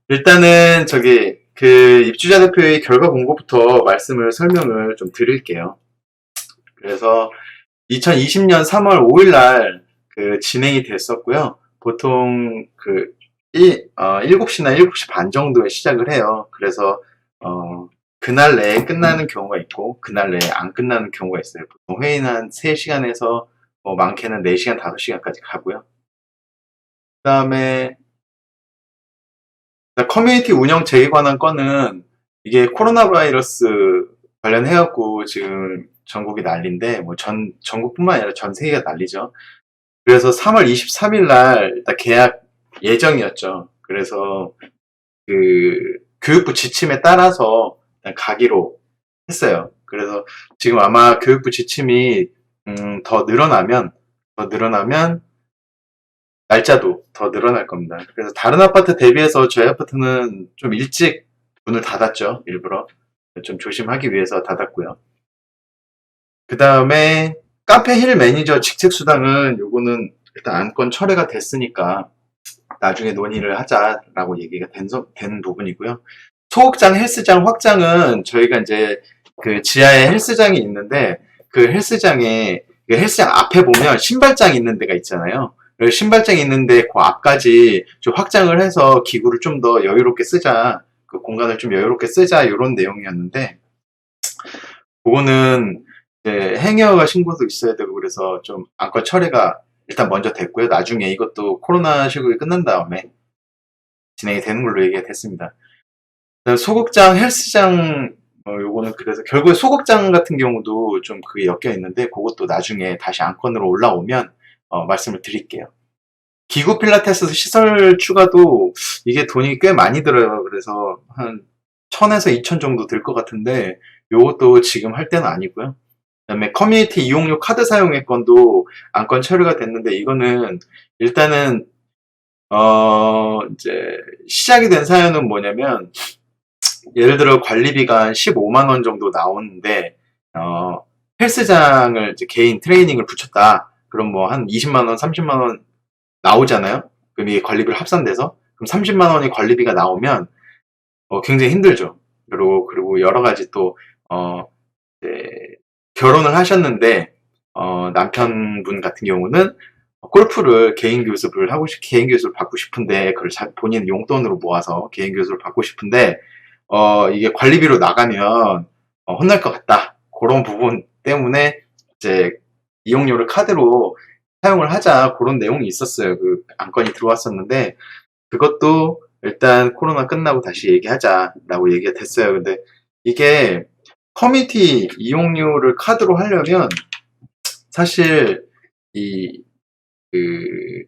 일단은 저기 그 입주자 대표의 결과 공고부터 설명을 좀 드릴게요. 그래서 2020년 3월 5일 날 그 진행이 됐었고요. 보통 그 7시나 7시 반 정도에 시작을 해요. 그래서 그날 내에 끝나는 경우가 있고 그날 내에 안 끝나는 경우가 있어요. 보통 회의는 한 3시간에서 많게는 4시간, 5시간까지 가고요. 그 다음에 커뮤니티 운영 재개관한 건은 이게 코로나 바이러스 관련해갖고 지금 전국이 난리인데 전국뿐만 아니라 전 세계가 난리죠. 그래서 3월 23일 날 일단 계약 예정이었죠. 그래서 그 교육부 지침에 따라서 일단 가기로 했어요. 그래서 지금 아마 교육부 지침이 더 늘어나면 날짜도 더 늘어날 겁니다. 그래서 다른 아파트 대비해서 저희 아파트는 좀 일찍 문을 닫았죠. 일부러 좀 조심하기 위해서 닫았고요. 그 다음에 카페 힐 매니저 직책 수당은 요거는 일단 안건 철회가 됐으니까 나중에 논의를 하자라고 얘기가 된 부분이고요. 소극장 헬스장 확장은 저희가 이제 그 지하에 헬스장이 있는데 그 헬스장에 헬스장 앞에 보면 신발장 있는 데가 있잖아요. 신발장 있는데 그 앞까지 좀 확장을 해서 기구를 좀 더 여유롭게 쓰자, 그 공간을 좀 여유롭게 쓰자 이런 내용이었는데 그거는 이제 행여가 신고도 있어야 되고 그래서 좀 안건 처리가 일단 먼저 됐고요. 나중에 이것도 코로나 시국이 끝난 다음에 진행이 되는 걸로 얘기가 됐습니다. 소극장, 헬스장, 요거는 그래서 결국에 소극장 같은 경우도 좀 그게 엮여 있는데 그것도 나중에 다시 안건으로 올라오면 말씀을 드릴게요. 기구 필라테스 시설 추가도 이게 돈이 꽤 많이 들어요. 그래서 한 1000에서 2000 정도 들 것 같은데 요것도 지금 할 때는 아니고요. 그다음에 커뮤니티 이용료 카드 사용의 건도 안건 처리가 됐는데 이거는 일단은 이제 시작이 된 사연은 뭐냐면 예를 들어 관리비가 15만 원 정도 나오는데 헬스장을 이제 개인 트레이닝을 붙였다. 그럼 뭐 한 20만 원, 30만 원 나오잖아요. 그럼 이게 관리비를 합산돼서 그럼 30만 원이 관리비가 나오면 굉장히 힘들죠. 그리고 여러 가지 또 이제 결혼을 하셨는데 남편분 같은 경우는 골프를 개인 교습을 받고 싶은데 그걸 본인 용돈으로 모아서 개인 교습을 받고 싶은데 이게 관리비로 나가면 혼날 것 같다. 그런 부분 때문에 이제 이용료를 카드로 사용을 하자 그런 내용이 있었어요. 그 안건이 들어왔었는데 그것도 일단 코로나 끝나고 다시 얘기하자라고 얘기가 됐어요. 근데 이게 커뮤니티 이용료를 카드로 하려면 사실 이 그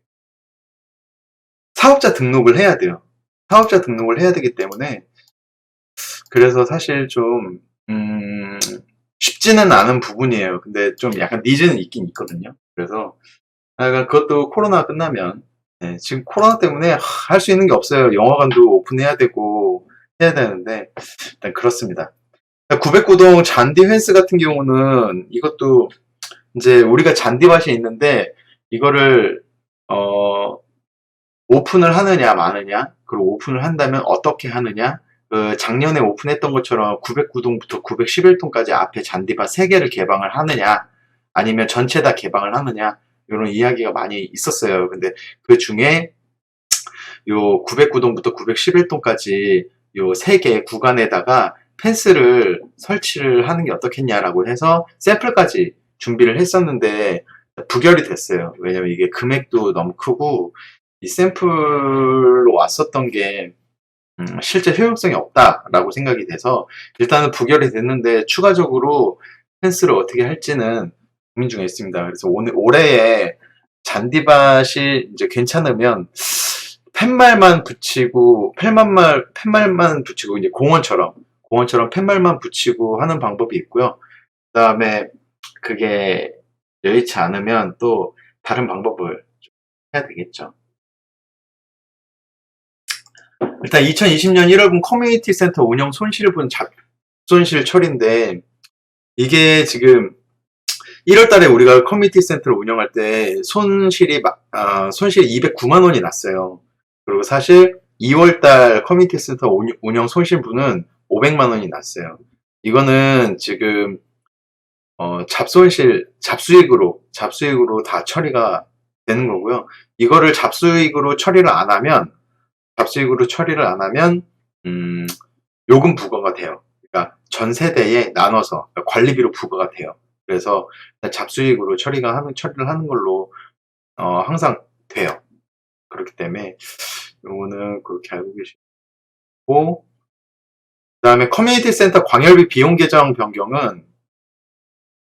사업자 등록을 해야 돼요. 사업자 등록을 해야 되기 때문에 그래서 사실 좀 쉽지는 않은 부분이에요. 근데 좀 약간 니즈는 있긴 있거든요. 그래서 약간 그것도 코로나 끝나면 지금 코로나 때문에 할 수 있는 게 없어요. 영화관도 오픈해야 되고 해야 되는데 일단 그렇습니다. 909동 잔디 펜스 같은 경우는 이것도 이제 우리가 잔디밭이 있는데 이거를 오픈을 하느냐 마느냐, 그리고 오픈을 한다면 어떻게 하느냐. 작년에 오픈했던 것처럼 909동부터 911동까지 앞에 잔디밭 3개를 개방을 하느냐 아니면 전체 다 개방을 하느냐 이런 이야기가 많이 있었어요. 근데 그 중에 요 909동부터 911동까지 요 3개 구간에다가 펜스를 설치를 하는 게 어떻겠냐라고 해서 샘플까지 준비를 했었는데 부결이 됐어요. 왜냐면 이게 금액도 너무 크고 이 샘플로 왔었던 게 실제 효용성이 없다라고 생각이 돼서 일단은 부결이 됐는데 추가적으로 펜스를 어떻게 할지는 고민 중에 있습니다. 그래서 올해에 잔디밭이 이제 괜찮으면 팻말만 붙이고 이제 공원처럼 팻말만 붙이고 하는 방법이 있고요. 그 다음에 그게 여의치 않으면 또 다른 방법을 해야 되겠죠. 일단 2020년 1월분 커뮤니티 센터 운영 손실분 손실 처리인데 이게 지금 1월달에 우리가 커뮤니티 센터를 운영할 때 손실이 209만 원이 났어요. 그리고 사실 2월달 커뮤니티 센터 운영 손실분은 500만 원이 났어요. 이거는 지금 잡수익으로 다 처리가 되는 거고요. 이거를 잡수익으로 처리를 안 하면 음, 요금 부과가 돼요. 그러니까 전 세대에 나눠서 관리비로 부과가 돼요. 그래서 잡수익으로 처리를 하는 걸로 항상 돼요. 그렇기 때문에 요거는 그렇게 알고 계시고, 그다음에 커뮤니티 센터 광열비 비용 계정 변경은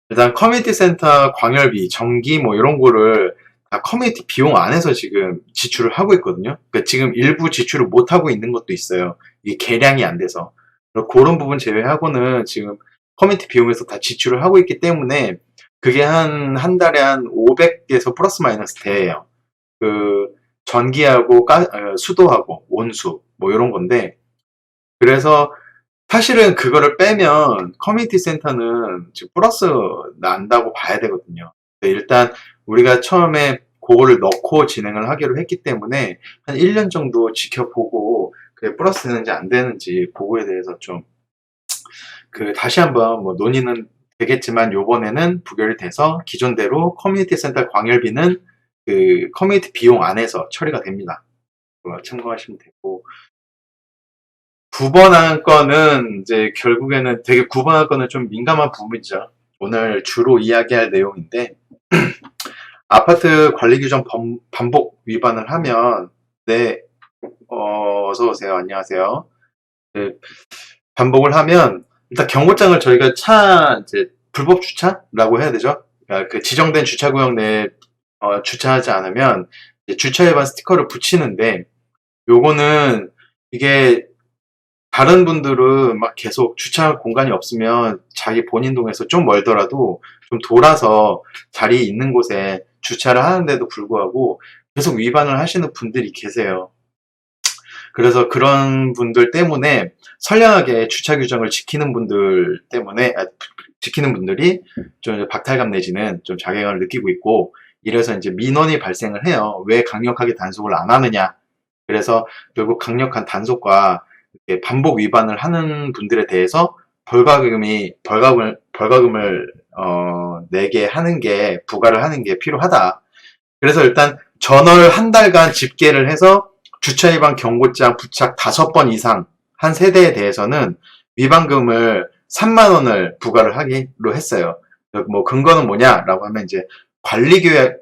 일단 커뮤니티 센터 광열비, 전기 뭐 이런 거를 다 커뮤니티 비용 안에서 지금 지출을 하고 있거든요. 그러니까 지금 일부 지출을 못 하고 있는 것도 있어요. 이게 계량이 안 돼서. 그런 부분 제외하고는 지금 커뮤니티 비용에서 다 지출을 하고 있기 때문에 그게 한 달에 한 500에서 플러스 마이너스 돼요. 그 전기하고 수도하고 온수 뭐 이런 건데, 그래서 사실은 그거를 빼면 커뮤니티 센터는 지금 플러스 난다고 봐야 되거든요. 일단 우리가 처음에 그거를 넣고 진행을 하기로 했기 때문에 한 1년 정도 지켜보고 그게 플러스 되는지 안 되는지 그거에 대해서 좀 다시 한번 뭐 논의는 되겠지만, 요번에는 부결이 돼서 기존대로 커뮤니티 센터 광열비는 그 커뮤니티 비용 안에서 처리가 됩니다. 그거 참고하시면 되고, 9번 안건은 이제 결국에는 되게 9번 안건은 좀 민감한 부분이죠. 오늘 주로 이야기할 내용인데, 아파트 관리 규정 반복 위반을 하면, 네, 어서 오세요. 안녕하세요. 네, 반복을 하면 일단 경고장을 저희가 이제 불법 주차라고 해야 되죠. 그러니까 그 지정된 주차구역 내에 주차하지 않으면 주차 위반 스티커를 붙이는데, 요거는 이게 다른 분들은 막 계속 주차 공간이 없으면 자기 본인 동에서 좀 멀더라도 좀 돌아서 자리에 있는 곳에 주차를 하는데도 불구하고 계속 위반을 하시는 분들이 계세요. 그래서 그런 분들 때문에 선량하게 주차 규정을 지키는 분들이 좀 박탈감 내지는 좀 자괴감을 느끼고 있고, 이래서 이제 민원이 발생을 해요. 왜 강력하게 단속을 안 하느냐. 그래서 결국 강력한 단속과 반복 위반을 하는 분들에 대해서 벌금을 부과를 하는 게 필요하다. 그래서 일단 전월 한 달간 집계를 해서 주차 위반 경고장 부착 5번 이상 한 세대에 대해서는 위반금을 3만 원을 부과를 하기로 했어요. 뭐 근거는 뭐냐라고 하면 이제 관리규약,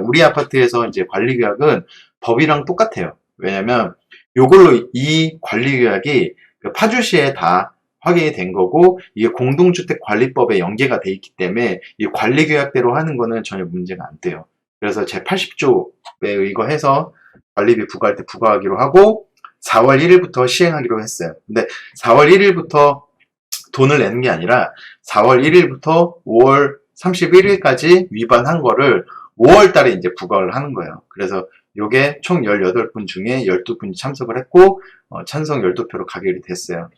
우리 아파트에서 이제 관리규약은 법이랑 똑같아요. 왜냐면 요걸로 이 관리규약이 파주시에 다 확인이 된 거고, 이게 공동주택관리법에 연계가 돼 있기 때문에 이 관리규약대로 하는 거는 전혀 문제가 안 돼요. 그래서 제 80조에 의거해서 관리비 부과할 때 부과하기로 하고 4월 1일부터 시행하기로 했어요. 근데 4월 1일부터 돈을 내는 게 아니라 4월 1일부터 5월 31일까지 위반한 거를 5월 달에 이제 부과를 하는 거예요. 그래서 요게 총 18분 중에 12분이 참석을 했고, 찬성 12표로 가결이 됐어요.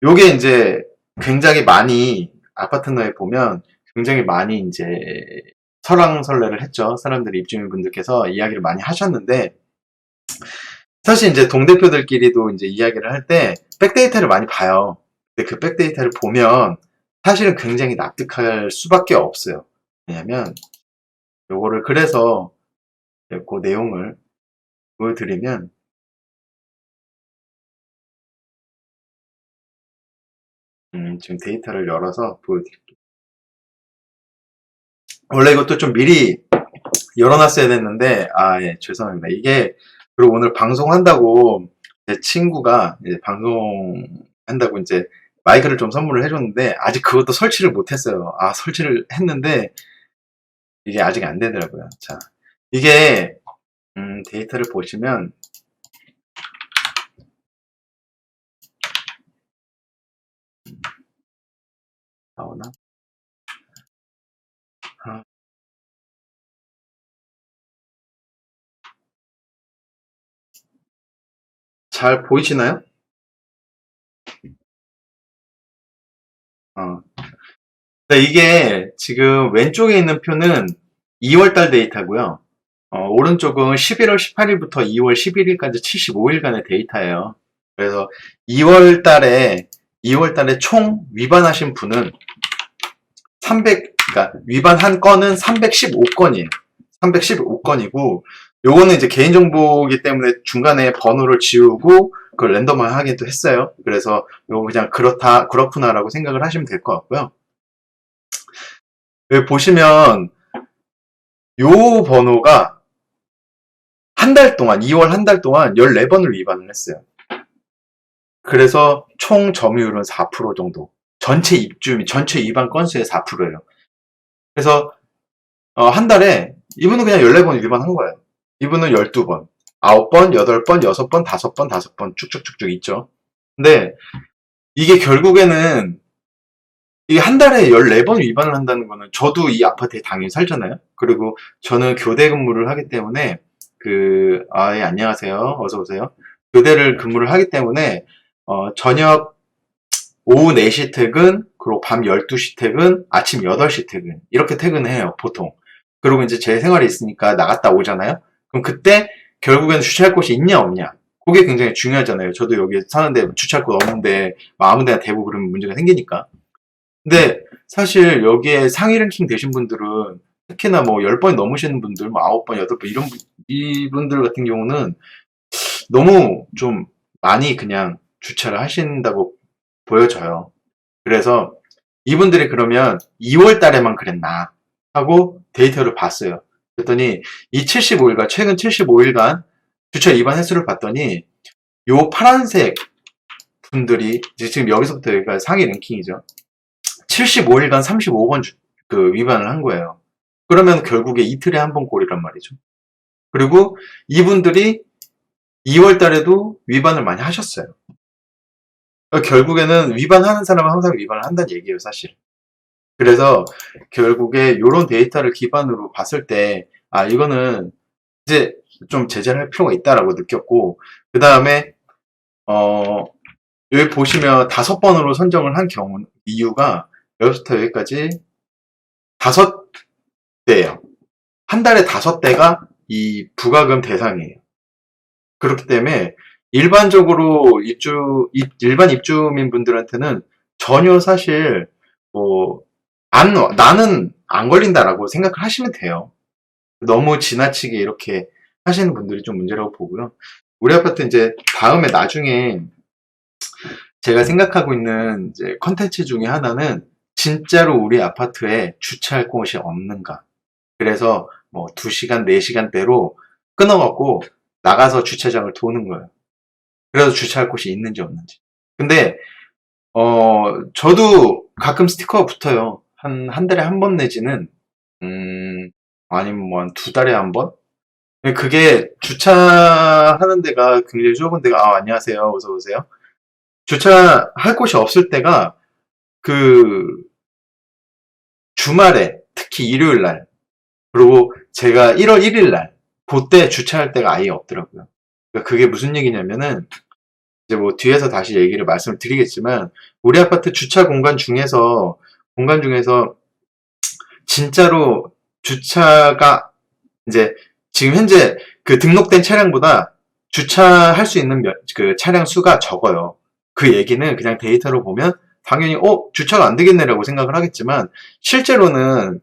요게 이제 굉장히 많이, 아파트 내에 보면 굉장히 많이 이제 설왕설래를 했죠. 사람들이, 입주민분들께서 이야기를 많이 하셨는데, 사실 이제 동대표들끼리도 이제 이야기를 할 때 백데이터를 많이 봐요. 근데 그 백데이터를 보면 사실은 굉장히 납득할 수밖에 없어요. 왜냐면 요거를, 그래서 그 내용을 보여드리면, 지금 데이터를 열어서 보여드릴게요. 원래 이것도 좀 미리 열어놨어야 됐는데, 예, 죄송합니다. 이게, 그리고 오늘 방송한다고 제 친구가 이제 방송한다고 이제 마이크를 좀 선물을 해줬는데, 아직 그것도 설치를 못했어요. 설치를 했는데 이게 아직 안 되더라고요. 자, 이게 데이터를 보시면 나오나? 잘 보이시나요? 네, 이게 지금 왼쪽에 있는 표는 2월달 데이터고요. 오른쪽은 11월 18일부터 2월 11일까지 75일간의 데이터예요. 그래서 2월 달에 총 위반하신 분은 그러니까 위반한 건은 315건이에요. 315건이고, 요거는 이제 개인정보이기 때문에 중간에 번호를 지우고, 그걸 랜덤화하기도 했어요. 그래서 요거 그냥 그렇구나라고 생각을 하시면 될 것 같고요. 여기 보시면, 요 번호가 한 달 동안, 2월 한 달 동안 14번을 위반을 했어요. 그래서 총 점유율은 4% 정도. 전체 위반 건수의 4%예요. 그래서 한 달에 이분은 그냥 14번 위반한 거예요. 이분은 12번, 9번, 8번, 6번, 5번, 5번 쭉쭉쭉쭉 있죠. 근데 이게 결국에는 이게 한 달에 14번 위반을 한다는 거는 저도 이 아파트에 당연히 살잖아요. 그리고 저는 교대 근무를 하기 때문에 예, 안녕하세요. 어서 오세요. 교대를 근무를 하기 때문에 저녁 오후 4시 퇴근, 그리고 밤 12시 퇴근, 아침 8시 퇴근 이렇게 퇴근해요, 보통. 그리고 이제 제 생활이 있으니까 나갔다 오잖아요. 그럼 그때 결국에는 주차할 곳이 있냐 없냐, 그게 굉장히 중요하잖아요. 저도 여기 사는데 주차할 곳 없는데 아무 데나 대고 그러면 문제가 생기니까. 근데 사실 여기에 상위 랭킹 되신 분들은, 특히나 뭐 10번이 넘으시는 분들, 뭐 9번, 8번 이분들 같은 경우는 너무 좀 많이 그냥 주차를 하신다고 보여져요. 그래서 이분들이 그러면 2월 달에만 그랬나 하고 데이터를 봤어요. 그랬더니 이 75일간, 최근 75일간 주차 위반 횟수를 봤더니 요 파란색 분들이 지금 여기서부터 여기가 상위 랭킹이죠. 75일간 35번 위반을 한 거예요. 그러면 결국에 이틀에 한 번 꼴이란 말이죠. 그리고 이분들이 2월 달에도 위반을 많이 하셨어요. 결국에는 위반하는 사람은 항상 위반을 한다는 얘기예요, 사실. 그래서 결국에 이런 데이터를 기반으로 봤을 때, 이거는 이제 좀 제재를 할 필요가 있다라고 느꼈고, 그 다음에, 여기 보시면 5번으로 선정을 한 경우, 이유가 여기부터 여기까지 5대예요. 한 달에 5대가 이 부과금 대상이에요. 그렇기 때문에 일반적으로 일반 입주민 분들한테는 전혀 사실 뭐 나는 안 걸린다라고 생각을 하시면 돼요. 너무 지나치게 이렇게 하시는 분들이 좀 문제라고 보고요. 우리 아파트 이제 다음에 나중에 제가 생각하고 있는 이제 컨텐츠 중에 하나는 진짜로 우리 아파트에 주차할 곳이 없는가. 그래서 뭐 2시간, 4시간대로 끊어갖고 나가서 주차장을 도는 거예요. 그래서 주차할 곳이 있는지 없는지. 근데 저도 가끔 스티커가 붙어요. 한 달에 한 번 내지는, 아니면 뭐 한 2달에 한 번? 그게 주차하는 데가 굉장히 좁은 데가, 안녕하세요. 어서오세요. 주차할 곳이 없을 때가, 주말에, 특히 일요일 날, 그리고 제가 1월 1일 날, 그때 주차할 데가 아예 없더라고요. 그러니까 그게 무슨 얘기냐면은, 이제 뭐 뒤에서 다시 말씀을 드리겠지만, 우리 아파트 주차 공간 중에서 진짜로 주차가 이제 지금 현재 등록된 차량보다 주차할 수 있는 차량 수가 적어요. 그 얘기는 그냥 데이터로 보면 당연히 주차가 안 되겠네라고 생각을 하겠지만, 실제로는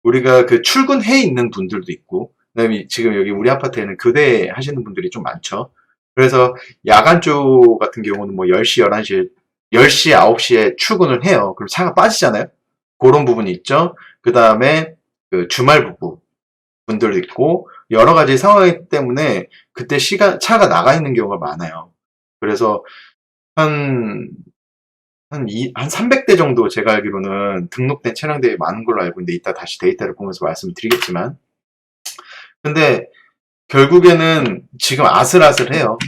우리가 출근해 있는 분들도 있고, 그다음에 지금 여기 우리 아파트에는 교대 하시는 분들이 좀 많죠. 그래서 야간 쪽 같은 경우는 뭐 10시, 11시, 10시, 9시에 출근을 해요. 그럼 차가 빠지잖아요. 그런 부분이 있죠. 그 다음에 주말 부부 분들도 있고, 여러 가지 상황이기 때문에 그때 차가 나가 있는 경우가 많아요. 그래서 한 300대 정도 제가 알기로는 등록된 차량들이 많은 걸로 알고 있는데, 이따 다시 데이터를 보면서 말씀을 드리겠지만, 근데 결국에는 지금 아슬아슬해요.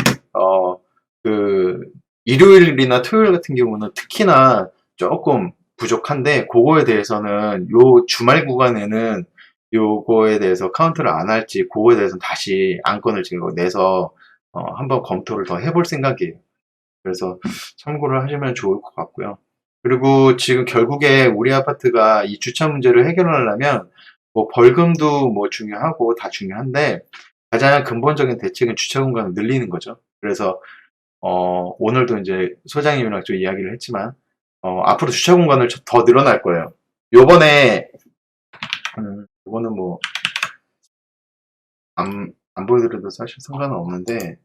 일요일이나 토요일 같은 경우는 특히나 조금 부족한데, 그거에 대해서는 요 주말 구간에는 요거에 대해서 카운트를 안 할지, 그거에 대해서는 다시 안건을 지금 내서 한번 검토를 더 해볼 생각이에요. 그래서 참고를 하시면 좋을 것 같고요. 그리고 지금 결국에 우리 아파트가 이 주차 문제를 해결하려면 뭐 벌금도 뭐 중요하고 다 중요한데 가장 근본적인 대책은 주차 공간을 늘리는 거죠. 그래서 오늘도 이제 소장님이랑 좀 이야기를 했지만 앞으로 주차 공간을 더 늘어날 거예요. 요번에 이거는 뭐 안 보여드려도 사실 상관은 없는데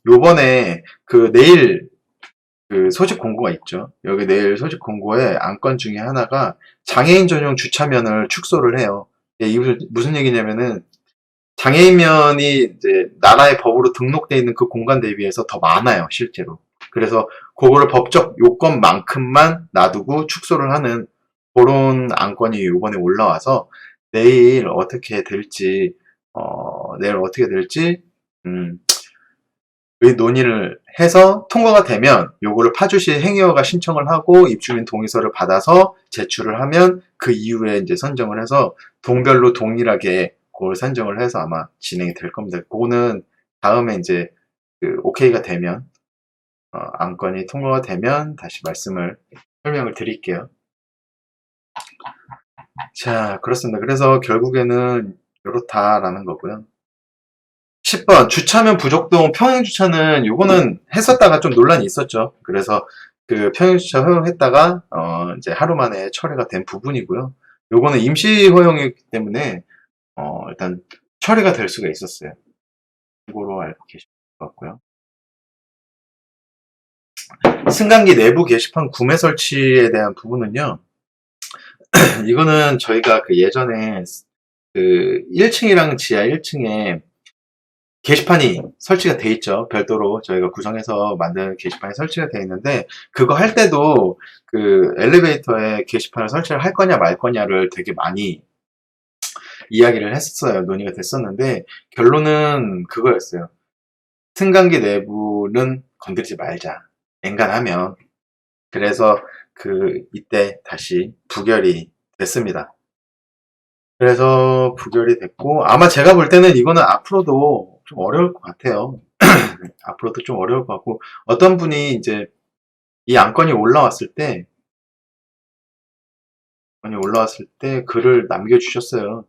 요번에 그 내일 그 소집 공고가 있죠. 여기 내일 소집 공고에 안건 중에 하나가 장애인 전용 주차면을 축소를 해요. 이게 무슨 얘기냐면은 장애인면이 이제 나라의 법으로 등록되어 있는 그 공간 대비해서 더 많아요, 실제로. 그래서 그거를 법적 요건만큼만 놔두고 축소를 하는 그런 안건이 이번에 올라와서 내일 어떻게 될지, 음, 논의를 해서 통과가 되면 요거를 파주시 행위허가 신청을 하고 입주민 동의서를 받아서 제출을 하면 그 이후에 이제 선정을 해서 동별로 동일하게 그걸 선정을 해서 아마 진행이 될 겁니다. 그거는 다음에 이제 그 오케이가 되면 안건이 통과가 되면 다시 설명을 드릴게요. 자, 그렇습니다. 그래서 결국에는 이렇다라는 거고요. 10번 주차면 부족동 평행주차는 요거는 했었다가 좀 논란이 있었죠. 그래서 그 평행주차 허용했다가 이제 하루 만에 처리가 된 부분이고요. 요거는 임시 허용이기 때문에 일단 처리가 될 수가 있었어요. 참고로 알고 계실 것 같고요. 승강기 내부 게시판 구매 설치에 대한 부분은요. 이거는 저희가 그 예전에 그 1층이랑 지하 1층에 게시판이 설치가 돼 있죠. 별도로 저희가 구성해서 만든 게시판이 설치가 돼 있는데 그거 할 때도 그 엘리베이터에 게시판을 설치를 할 거냐 말 거냐를 되게 많이 이야기를 했었어요. 논의가 됐었는데 결론은 그거였어요. 승강기 내부는 건드리지 말자. 엔간하면. 그래서 이때 다시 부결이 됐습니다. 그래서 부결이 됐고 아마 제가 볼 때는 이거는 앞으로도 좀 어려울 것 같아요. 앞으로도 좀 어려울 것 같고 어떤 분이 이제 이 안건이 올라왔을 때 글을 남겨주셨어요.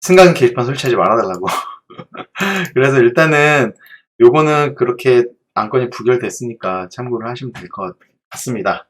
승강 게시판 설치하지 말아달라고. 그래서 일단은 요거는 그렇게 안건이 부결됐으니까 참고를 하시면 될 것 같습니다.